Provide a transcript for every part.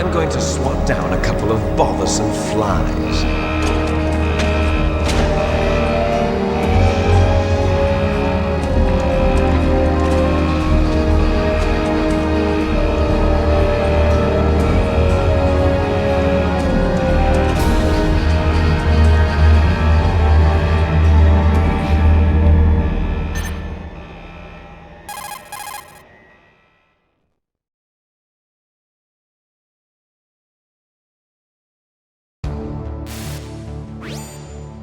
I'm going to swat down a couple of bothersome flies.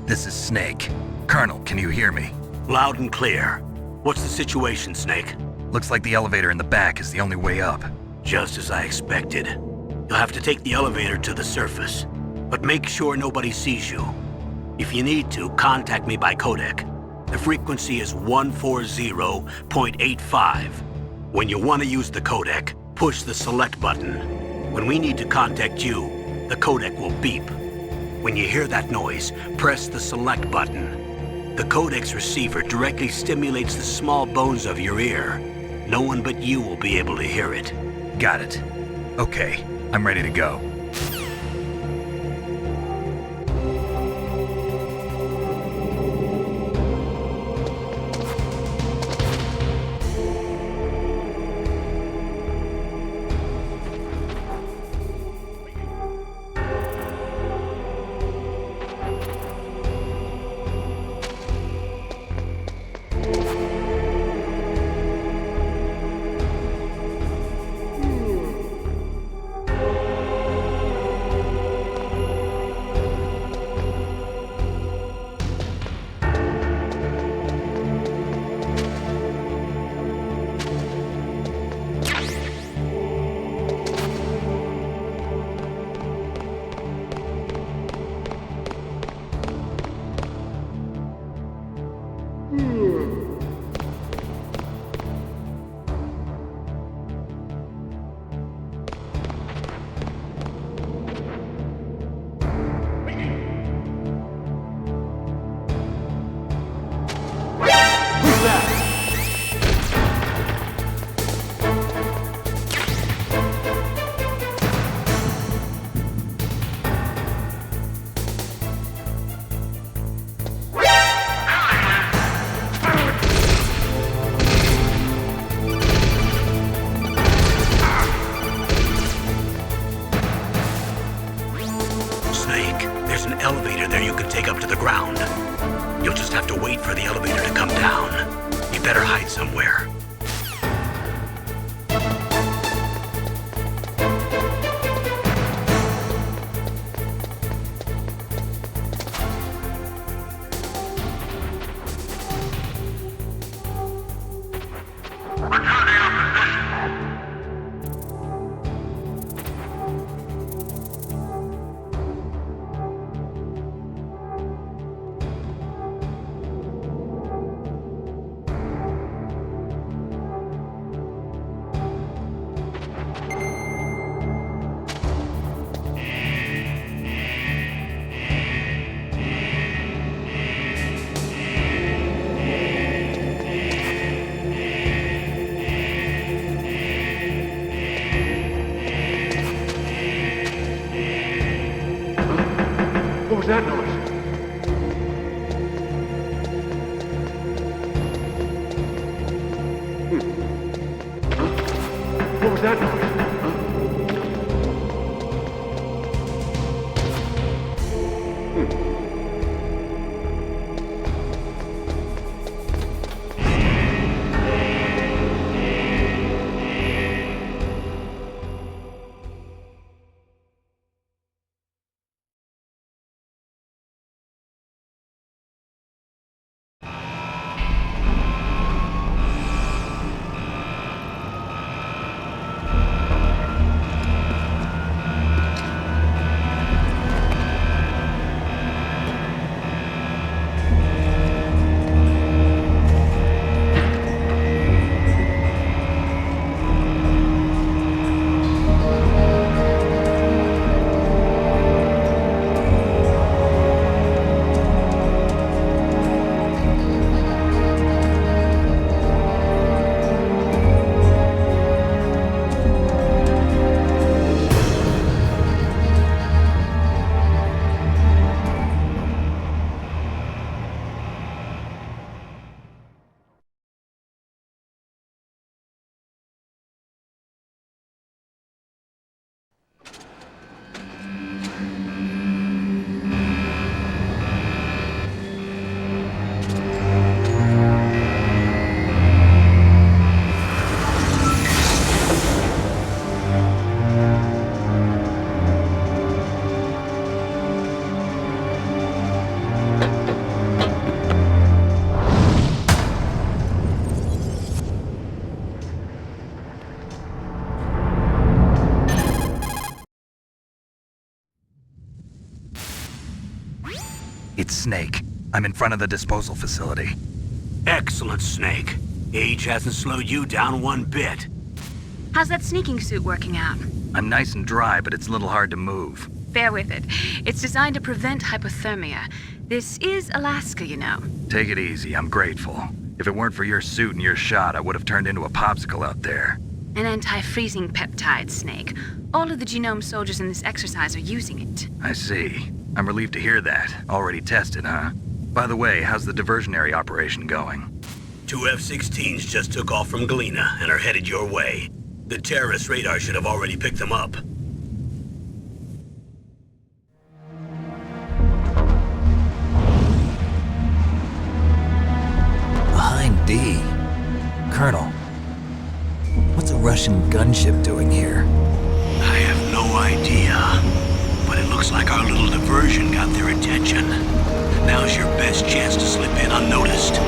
This is Snake. Colonel, can you hear me? Loud and clear. What's the situation, Snake? Looks like the elevator in the back is the only way up. Just as I expected. You'll have to take the elevator to the surface, but make sure nobody sees you. If you need to, contact me by codec. The frequency is 140.85. When you want to use the codec, push the select button. When we need to contact you, the codec will beep. When you hear that noise, press the select button. The codec's receiver directly stimulates the small bones of your ear. No one but you will be able to hear it. Got it. Okay, I'm ready to go. There's an elevator there you can take up to the ground. You'll just have to wait for the elevator to come down. You better hide somewhere. What was that noise? What was that noise? It's Snake. I'm in front of the disposal facility. Excellent, Snake. Age hasn't slowed you down one bit. How's that sneaking suit working out? I'm nice and dry, but it's a little hard to move. Bear with it. It's designed to prevent hypothermia. This is Alaska, you know. Take it easy, I'm grateful. If it weren't for your suit and your shot, I would have turned into a popsicle out there. An anti-freezing peptide, Snake. All of the genome soldiers in this exercise are using it. I see. I'm relieved to hear that. Already tested, huh? By the way, how's the diversionary operation going? 2 F-16s just took off from Galena and are headed your way. The terrorist radar should have already picked them up. Behind D. Colonel, what's a Russian gunship doing here? I have no idea, but it looks like our little diversion got their attention. Now's your best chance to slip in unnoticed.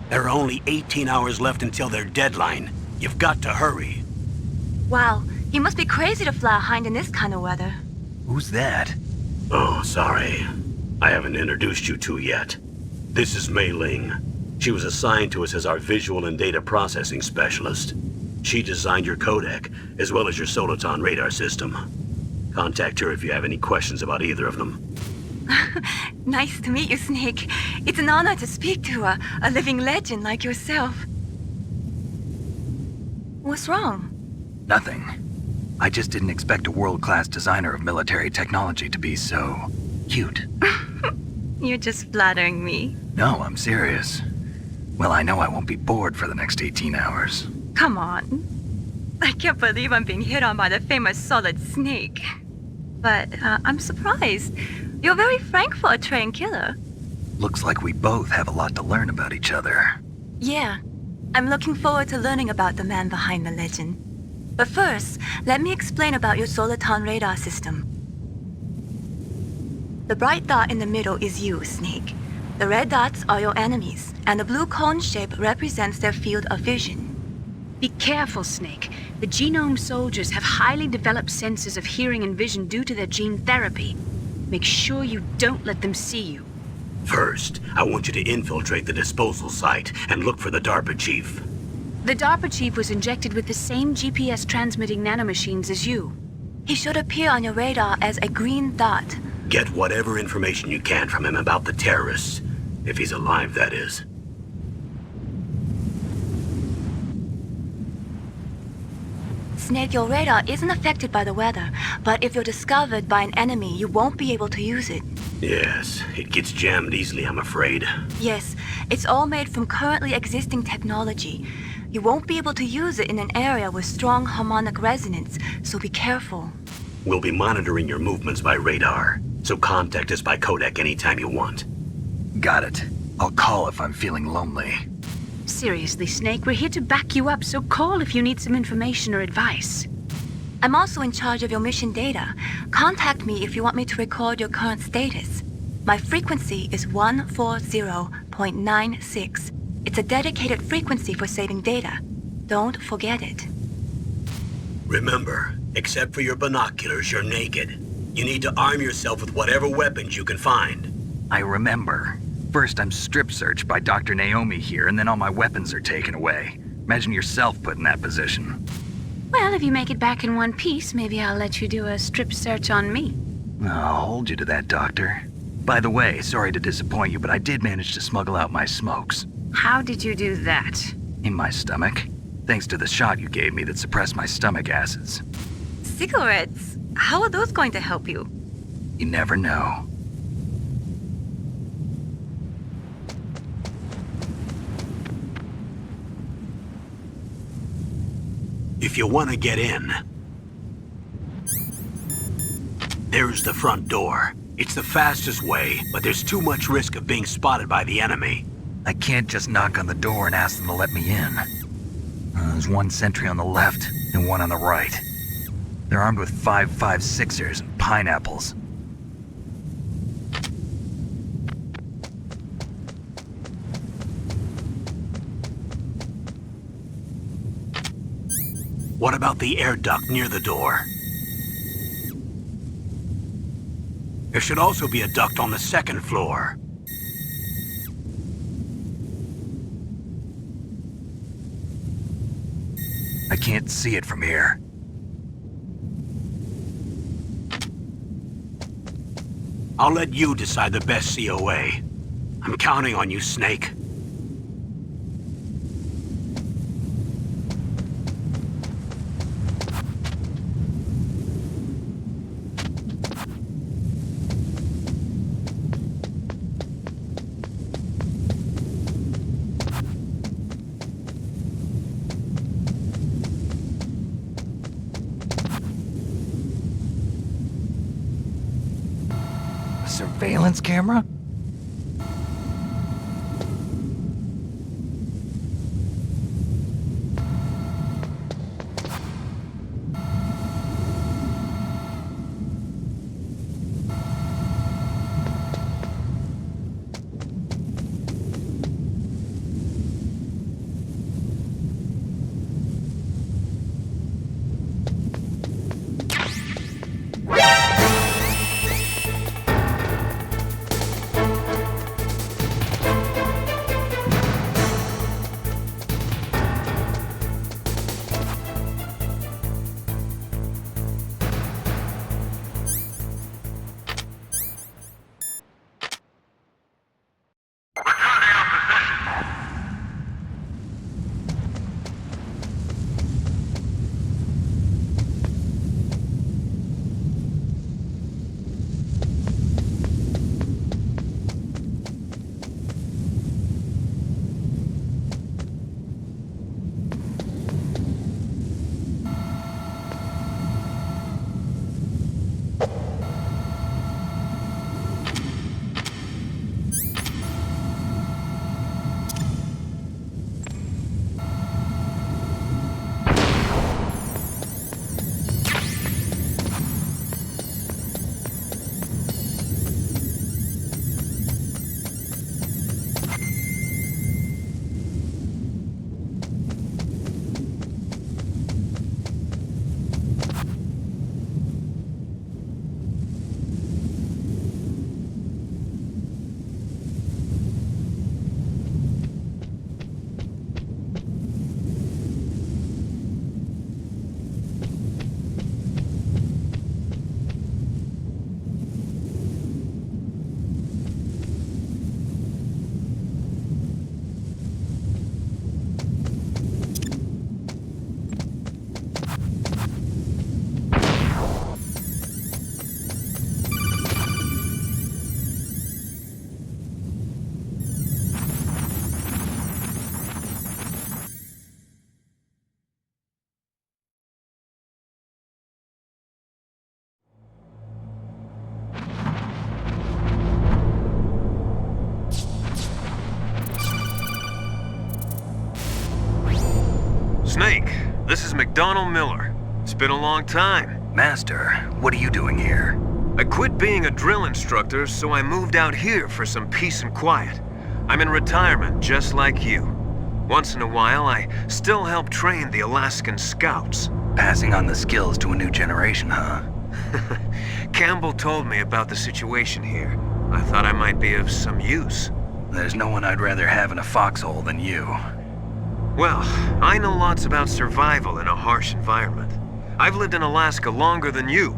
There are only 18 hours left until their deadline. You've got to hurry. Wow, you must be crazy to fly a hind in this kind of weather. Who's that? Oh, sorry. I haven't introduced you to yet. This is Mei Ling. She was assigned to us as our visual and data processing specialist. She designed your codec, as well as your Soliton radar system. Contact her if you have any questions about either of them. Nice to meet you, Snake. It's an honor to speak to a living legend like yourself. What's wrong? Nothing. I just didn't expect a world-class designer of military technology to be so cute. You're just flattering me. No, I'm serious. Well, I know I won't be bored for the next 18 hours. Come on. I can't believe I'm being hit on by the famous Solid Snake. But I'm surprised. You're very frank for a trained killer. Looks like we both have a lot to learn about each other. Yeah. I'm looking forward to learning about the man behind the legend. But first, let me explain about your Soliton radar system. The bright dot in the middle is you, Snake. The red dots are your enemies, and the blue cone shape represents their field of vision. Be careful, Snake. The genome soldiers have highly developed senses of hearing and vision due to their gene therapy. Make sure you don't let them see you. First, I want you to infiltrate the disposal site and look for the DARPA chief. The DARPA chief was injected with the same GPS transmitting nanomachines as you. He should appear on your radar as a green dot. Get whatever information you can from him about the terrorists. If he's alive, that is. Snake, your radar isn't affected by the weather, but if you're discovered by an enemy, you won't be able to use it. Yes, it gets jammed easily, I'm afraid. Yes, it's all made from currently existing technology. You won't be able to use it in an area with strong harmonic resonance, so be careful. We'll be monitoring your movements by radar, so contact us by codec anytime you want. Got it. I'll call if I'm feeling lonely. Seriously, Snake, we're here to back you up, so call if you need some information or advice. I'm also in charge of your mission data. Contact me if you want me to record your current status. My frequency is 140.96. It's a dedicated frequency for saving data. Don't forget it. Remember, except for your binoculars, you're naked. You need to arm yourself with whatever weapons you can find. I remember. First, I'm strip searched by Dr. Naomi here, and then all my weapons are taken away. Imagine yourself put in that position. Well, if you make it back in one piece, maybe I'll let you do a strip search on me. I'll hold you to that, Doctor. By the way, sorry to disappoint you, but I did manage to smuggle out my smokes. How did you do that? In my stomach. Thanks to the shot you gave me that suppressed my stomach acids. Cigarettes? How are those going to help you? You never know. If you want to get in, There's the front door. It's the fastest way, but there's too much risk of being spotted by the enemy. I can't just knock on the door and ask them to let me in. There's one sentry on the left and one on the right. They're armed with 5.56ers and pineapples. What about the air duct near the door? There should also be a duct on the second floor. I can't see it from here. I'll let you decide the best COA. I'm counting on you, Snake. Surveillance camera? Snake, this is McDonald Miller. It's been a long time. Master, what are you doing here? I quit being a drill instructor, so I moved out here for some peace and quiet. I'm in retirement, just like you. Once in a while, I still help train the Alaskan Scouts. Passing on the skills to a new generation, huh? Campbell told me about the situation here. I thought I might be of some use. There's no one I'd rather have in a foxhole than you. Well, I know lots about survival in a harsh environment. I've lived in Alaska longer than you,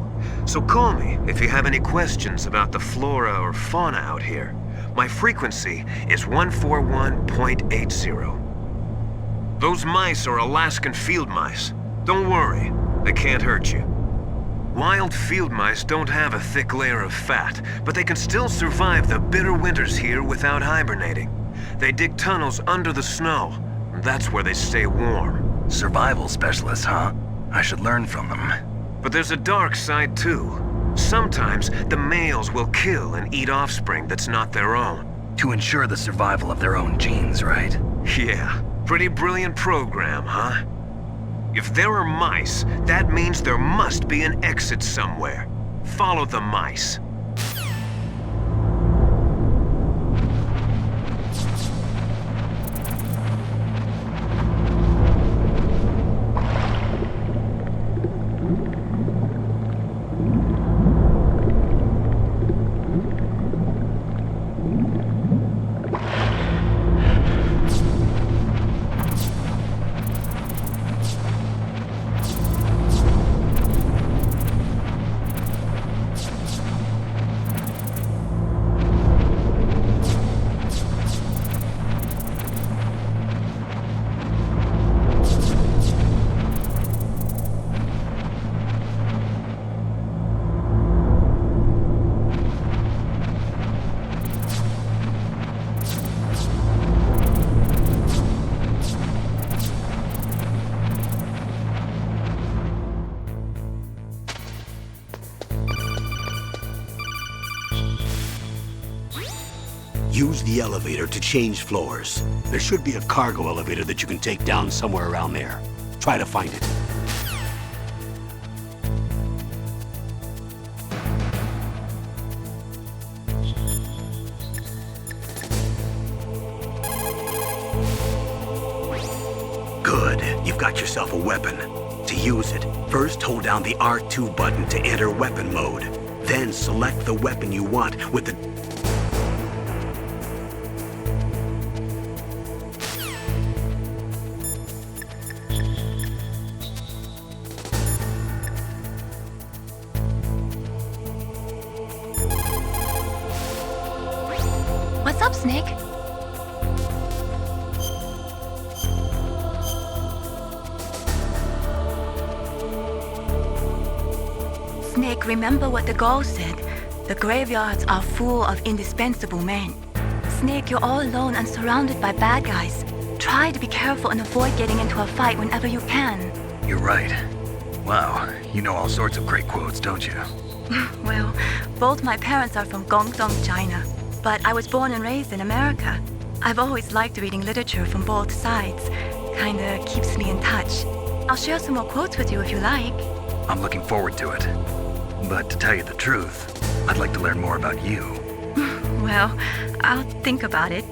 so call me if you have any questions about the flora or fauna out here. My frequency is 141.80. Those mice are Alaskan field mice. Don't worry, they can't hurt you. Wild field mice don't have a thick layer of fat, but they can still survive the bitter winters here without hibernating. They dig tunnels under the snow. That's where they stay warm. Survival specialists, huh? I should learn from them. But there's a dark side too. Sometimes the males will kill and eat offspring that's not their own. To ensure the survival of their own genes, right? Yeah, pretty brilliant program, huh? If there are mice, that means there must be an exit somewhere. Follow the mice. Use the elevator to change floors. There should be a cargo elevator that you can take down somewhere around there. Try to find it. Good. You've got yourself a weapon. To use it, first hold down the R2 button to enter weapon mode. Then select the weapon you want with the What's up, Snake? Snake, remember what the girl said. The graveyards are full of indispensable men. Snake, you're all alone and surrounded by bad guys. Try to be careful and avoid getting into a fight whenever you can. You're right. Wow, you know all sorts of great quotes, don't you? Well, both my parents are from Guangdong, China. But I was born and raised in America. I've always liked reading literature from both sides. Kinda keeps me in touch. I'll share some more quotes with you if you like. I'm looking forward to it. But to tell you the truth, I'd like to learn more about you. Well, I'll think about it.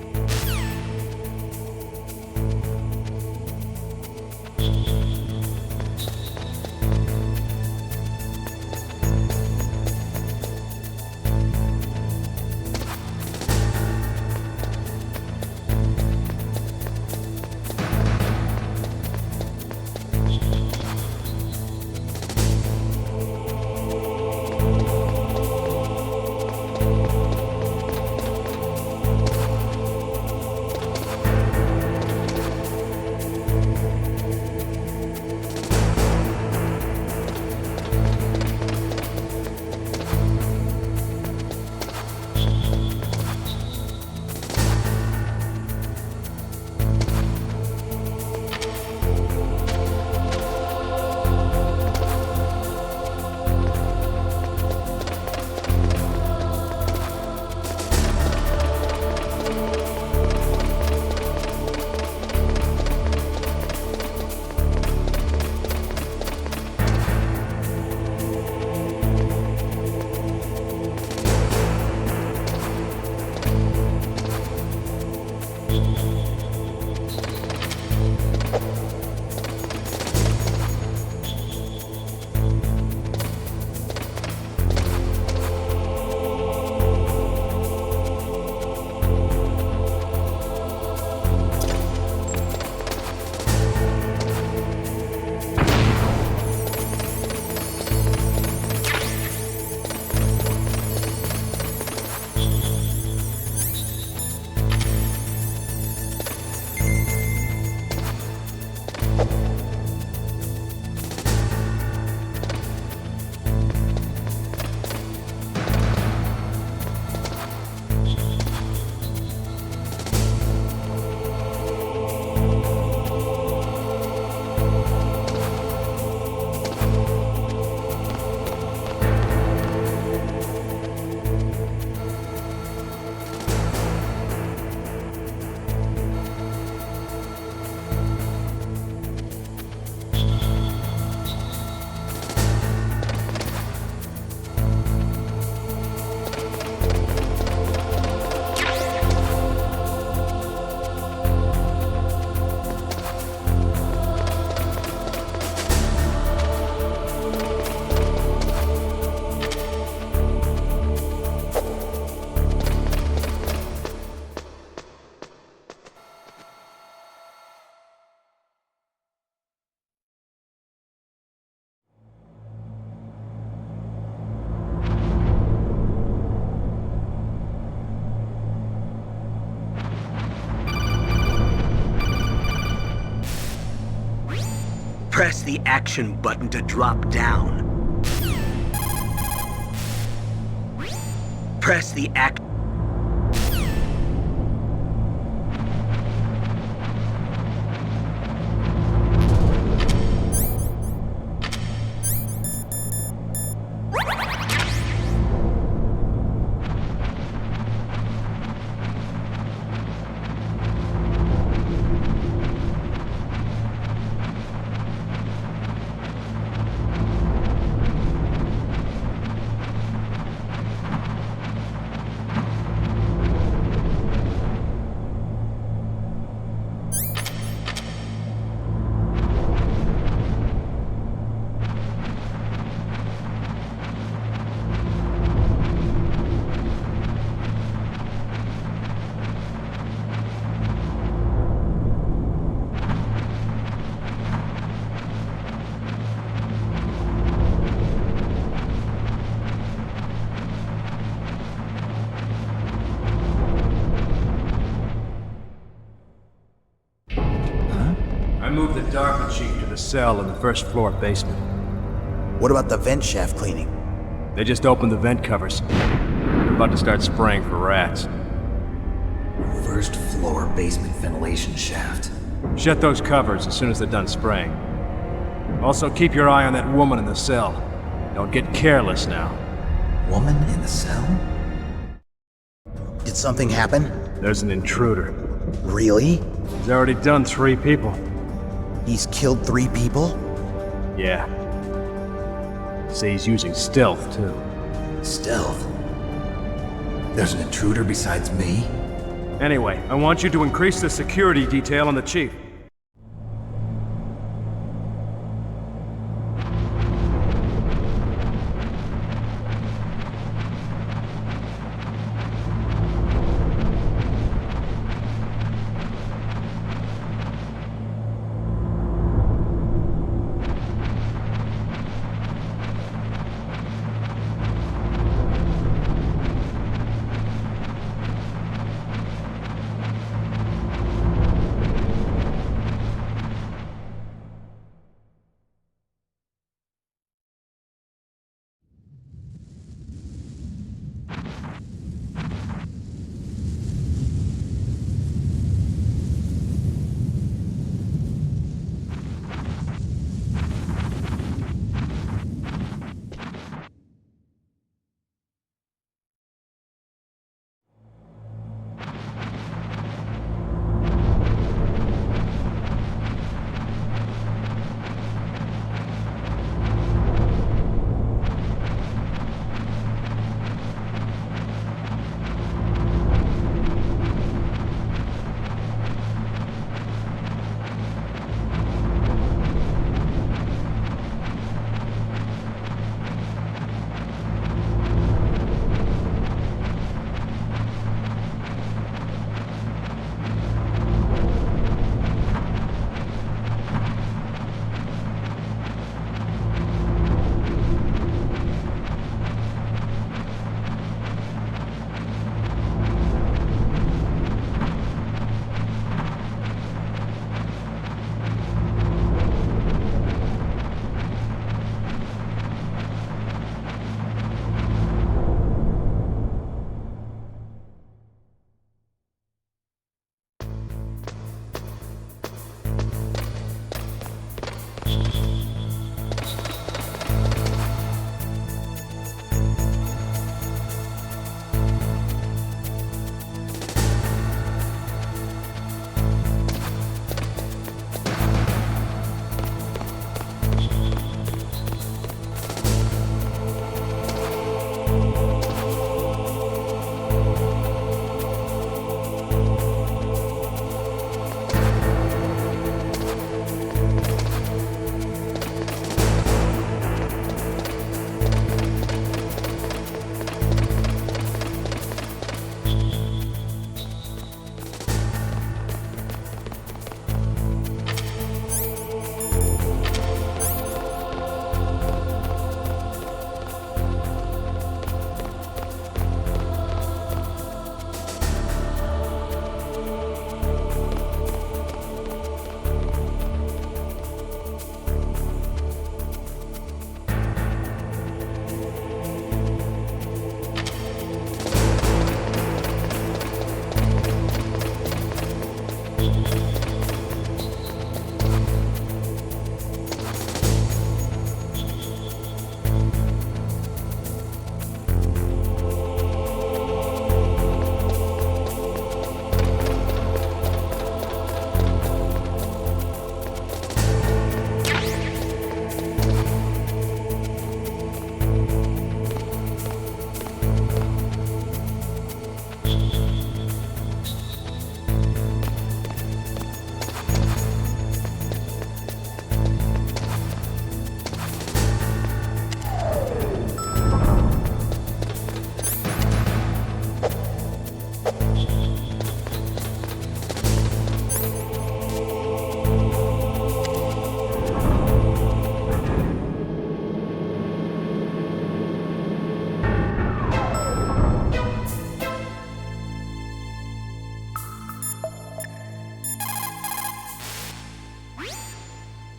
Press the action button to drop down. Press the act. I moved the Darker Chief to the cell in the first floor basement. What about the vent shaft cleaning? They just opened the vent covers. They're about to start spraying for rats. First floor basement ventilation shaft. Shut those covers as soon as they're done spraying. Also, keep your eye on that woman in the cell. Don't get careless now. Woman in the cell? Did something happen? There's an intruder. Really? He's already done 3 people. He's killed 3 people? Yeah. Say he's using stealth, too. Stealth? There's an intruder besides me? Anyway, I want you to increase the security detail on the Chief.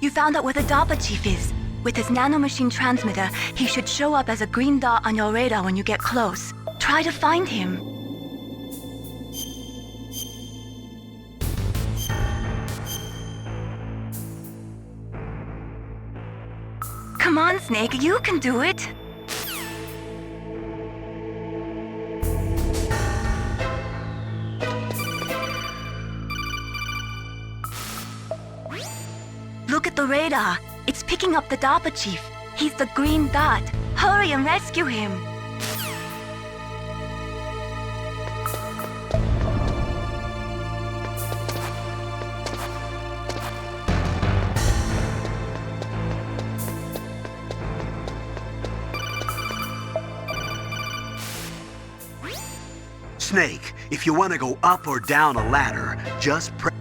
You found out where the DARPA chief is. With his nanomachine transmitter, he should show up as a green dot on your radar when you get close. Try to find him. Come on, Snake, you can do it! Look at the radar. It's picking up the DARPA chief. He's the green dot. Hurry and rescue him. Snake, if you want to go up or down a ladder, just press.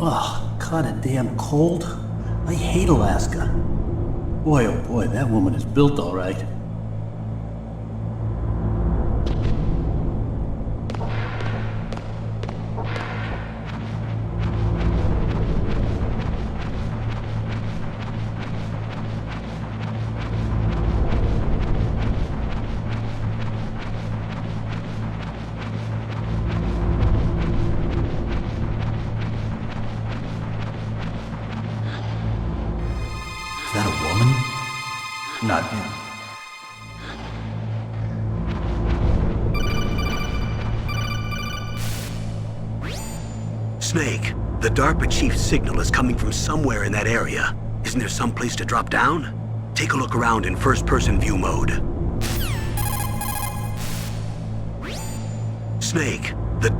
Oh, kinda damn cold. I hate Alaska. Boy, oh boy, that woman is built all right. Is that a woman? Not him. Snake, the DARPA chief's signal is coming from somewhere in that area. Isn't there some place to drop down? Take a look around in first-person view mode. Snake, the...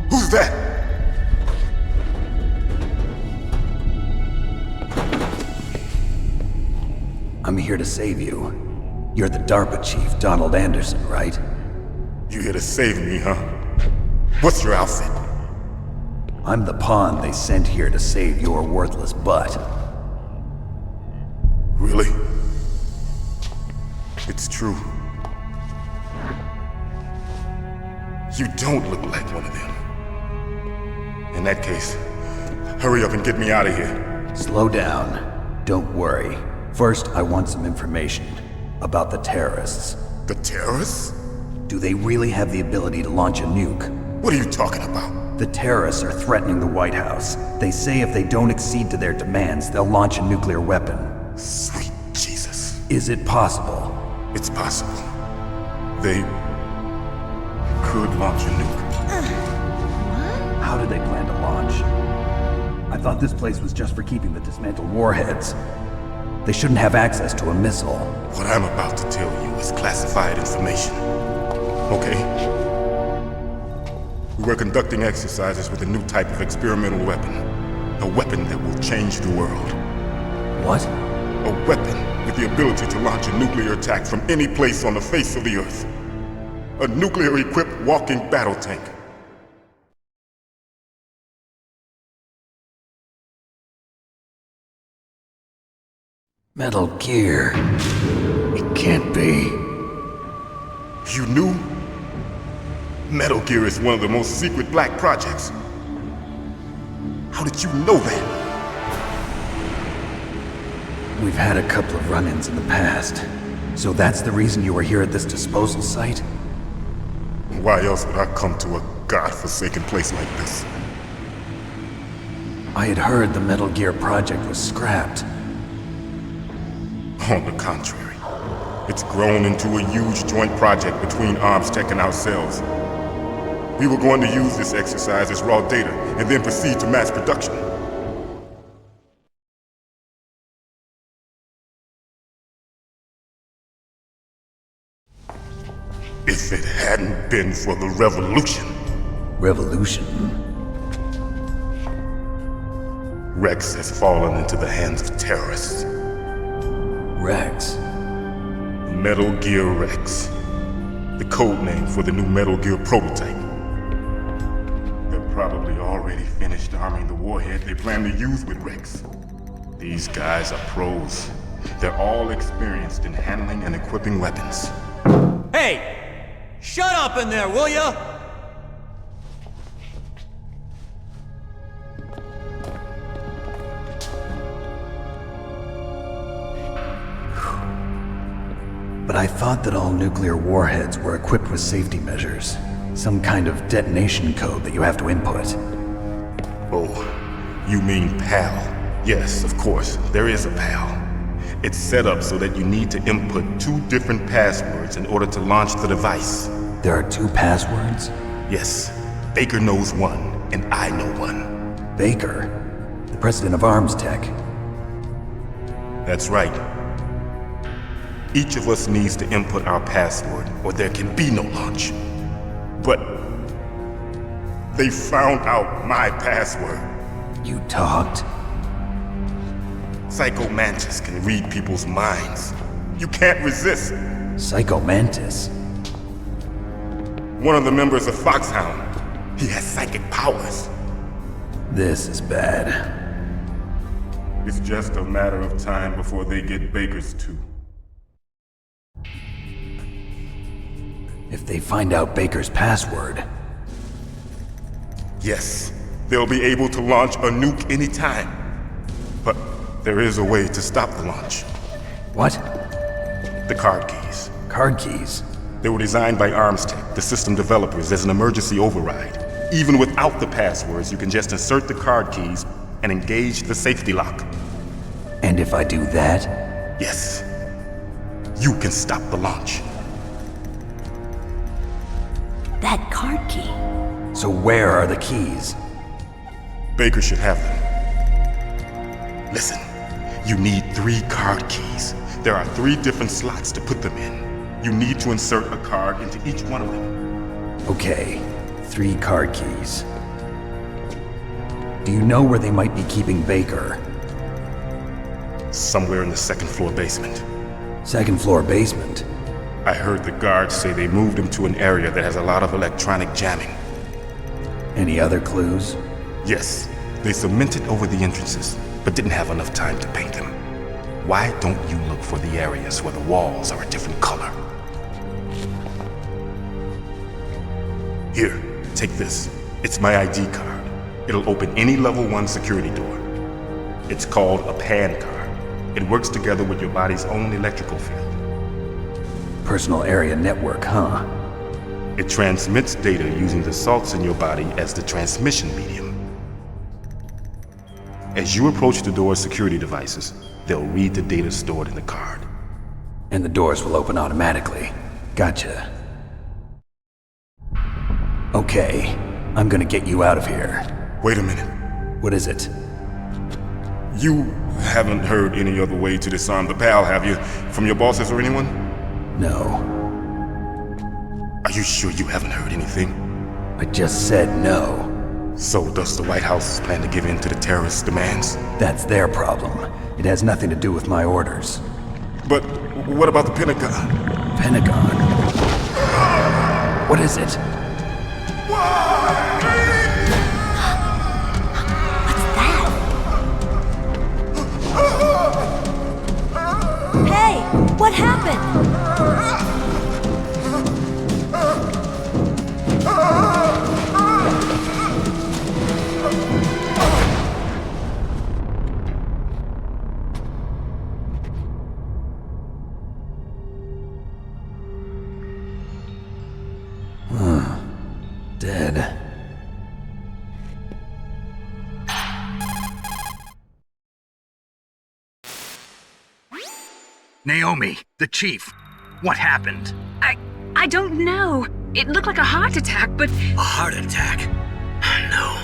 Who's that? I'm here to save you. You're the DARPA chief, Donald Anderson, right? You here to save me, huh? What's your outfit? I'm the pawn they sent here to save your worthless butt. Really? It's true. You don't look like one of them. In that case, hurry up and get me out of here. Slow down. Don't worry. First, I want some information about the terrorists. The terrorists? Do they really have the ability to launch a nuke? What are you talking about? The terrorists are threatening the White House. They say if they don't accede to their demands, they'll launch a nuclear weapon. Sweet Jesus. Is it possible? It's possible. They could launch a nuke. How did they plan to launch? I thought this place was just for keeping the dismantled warheads. They shouldn't have access to a missile. What I'm about to tell you is classified information. Okay? We were conducting exercises with a new type of experimental weapon. A weapon that will change the world. What? A weapon with the ability to launch a nuclear attack from any place on the face of the Earth. A nuclear-equipped walking battle tank. Metal Gear. It can't be. You knew? Metal Gear is one of the most secret black projects. How did you know that? We've had a couple of run-ins in the past. So that's the reason you were here at this disposal site? Why else would I come to a godforsaken place like this? I had heard the Metal Gear project was scrapped. On the contrary, it's grown into a huge joint project between ArmsTech and ourselves. We were going to use this exercise as raw data and then proceed to mass production. If it hadn't been for the revolution. Revolution? Rex has fallen into the hands of terrorists. Rex? Metal Gear Rex. The code name for the new Metal Gear prototype. They're probably already finished arming the warhead they plan to use with Rex. These guys are pros. They're all experienced in handling and equipping weapons. Hey! Shut up in there, will ya? But I thought that all nuclear warheads were equipped with safety measures. Some kind of detonation code that you have to input. Oh, you mean PAL? Yes, of course, there is a PAL. It's set up so that you need to input 2 different passwords in order to launch the device. There are 2 passwords? Yes. Baker knows one, and I know one. Baker? The president of ArmsTech? That's right. Each of us needs to input our password, or there can be no launch. But they found out my password. You talked? Psycho Mantis can read people's minds. You can't resist. Psycho Mantis? One of the members of Foxhound. He has psychic powers. This is bad. It's just a matter of time before they get Baker's too. If they find out Baker's password... Yes, they'll be able to launch a nuke anytime. But there is a way to stop the launch. What? The card keys. Card keys? They were designed by ArmsTech, the system developers, as an emergency override. Even without the passwords, you can just insert the card keys and engage the safety lock. And if I do that? Yes. You can stop the launch. That card key. So where are the keys? Baker should have them. Listen, you need 3 card keys. There are 3 different slots to put them in. You need to insert a card into each one of them. Okay, 3 card keys. Do you know where they might be keeping Baker? Somewhere in the 2nd floor basement. 2nd floor basement? I heard the guards say they moved him to an area that has a lot of electronic jamming. Any other clues? Yes. They cemented over the entrances, but didn't have enough time to paint them. Why don't you look for the areas where the walls are a different color? Here, take this. It's my ID card. It'll open any level 1 security door. It's called a PAN card. It works together with your body's own electrical field. Personal area network, huh? It transmits data using the salts in your body as the transmission medium. As you approach the door's security devices, they'll read the data stored in the card. And the doors will open automatically. Gotcha. Okay, I'm gonna get you out of here. Wait a minute. What is it? You haven't heard any other way to disarm the PAL, have you? From your bosses or anyone? No. Are you sure you haven't heard anything? I just said no. So does the White House plan to give in to the terrorists' demands? That's their problem. It has nothing to do with my orders. But what about the Pentagon? Pentagon? What is it? Hey, what happened? Dead. Naomi, the chief. What happened? I don't know. It looked like a heart attack, but... A heart attack? No.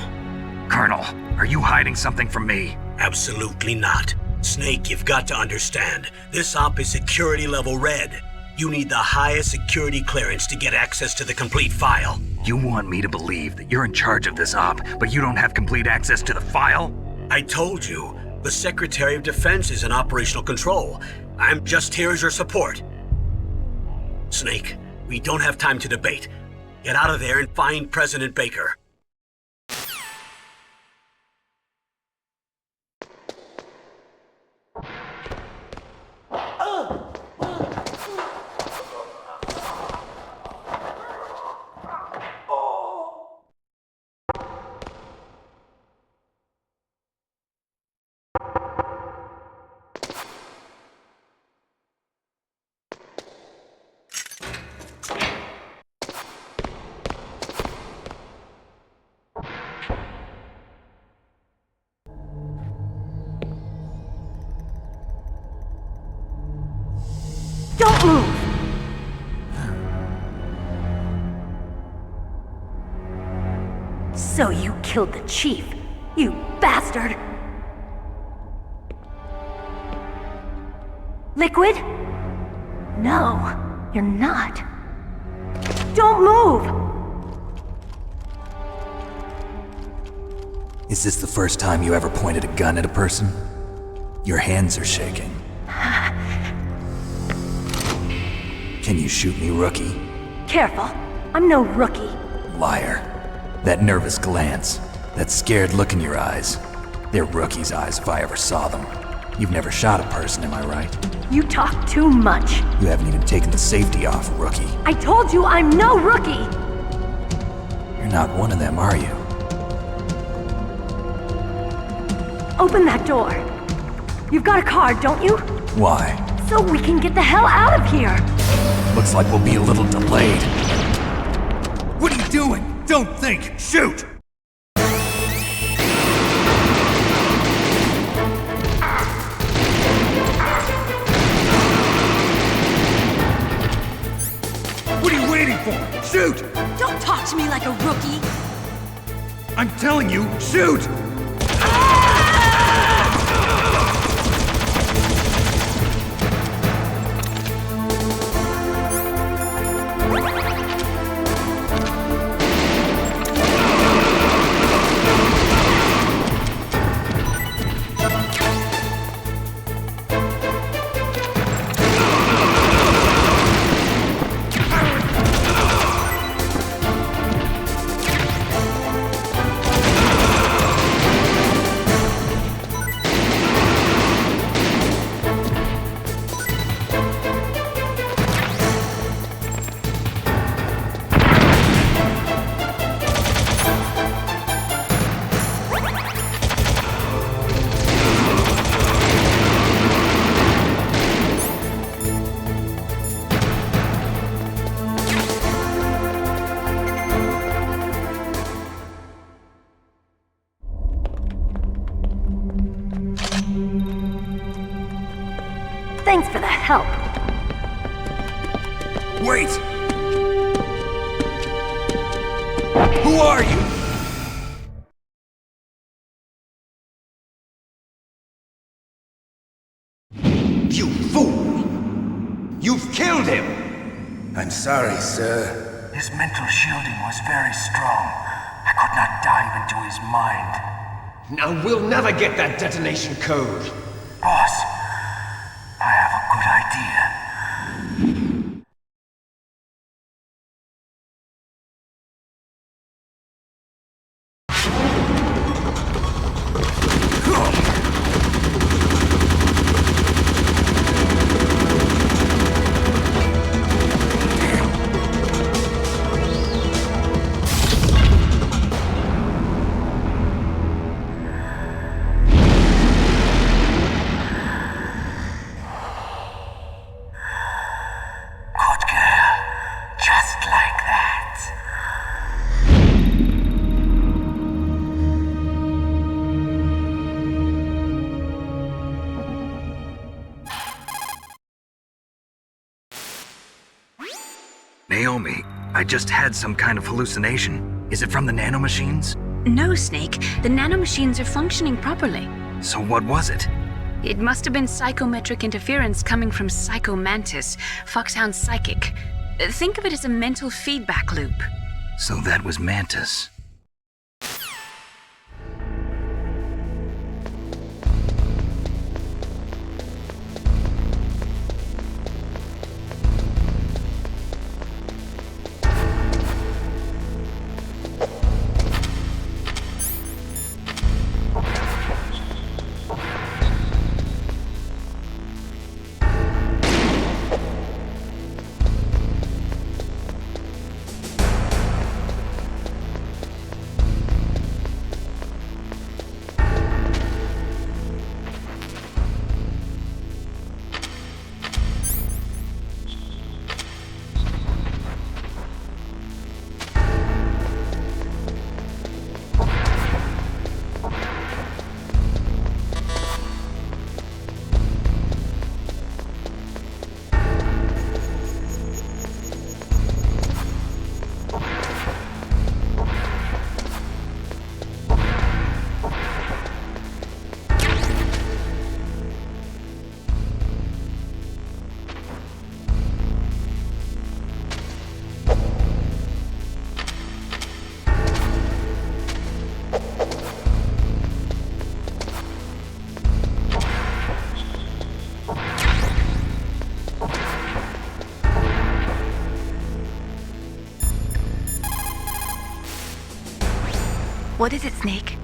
Colonel, are you hiding something from me? Absolutely not. Snake, you've got to understand. This op is security level red. You need the highest security clearance to get access to the complete file. You want me to believe that you're in charge of this op, but you don't have complete access to the file? I told you, the Secretary of Defense is in operational control. I'm just here as your support. Snake, we don't have time to debate. Get out of there and find President Baker. Don't move! So you killed the chief, you bastard! Liquid? No, you're not. Don't move! Is this the first time you ever pointed a gun at a person? Your hands are shaking. Can you shoot me, rookie? Careful, I'm no rookie. Liar. That nervous glance, that scared look in your eyes. They're rookie's eyes if I ever saw them. You've never shot a person, am I right? You talk too much. You haven't even taken the safety off, rookie. I told you I'm no rookie! You're not one of them, are you? Open that door. You've got a card, don't you? Why? So we can get the hell out of here! Looks like we'll be a little delayed. What are you doing? Don't think! Shoot! What are you waiting for? Shoot! Don't talk to me like a rookie! I'm telling you, shoot! Thanks for the help. Wait! Who are you? sorry, sir. His mental shielding was very strong. I could not dive into his mind. Now we'll never get that detonation code. Boss, I have a good idea. Naomi, I just had some kind of hallucination. Is it from the nanomachines? No, Snake. The nanomachines are functioning properly. So what was it? It must have been psychometric interference coming from Psycho Mantis, Foxhound's psychic. Think of it as a mental feedback loop. So that was Mantis. What is it, Snake?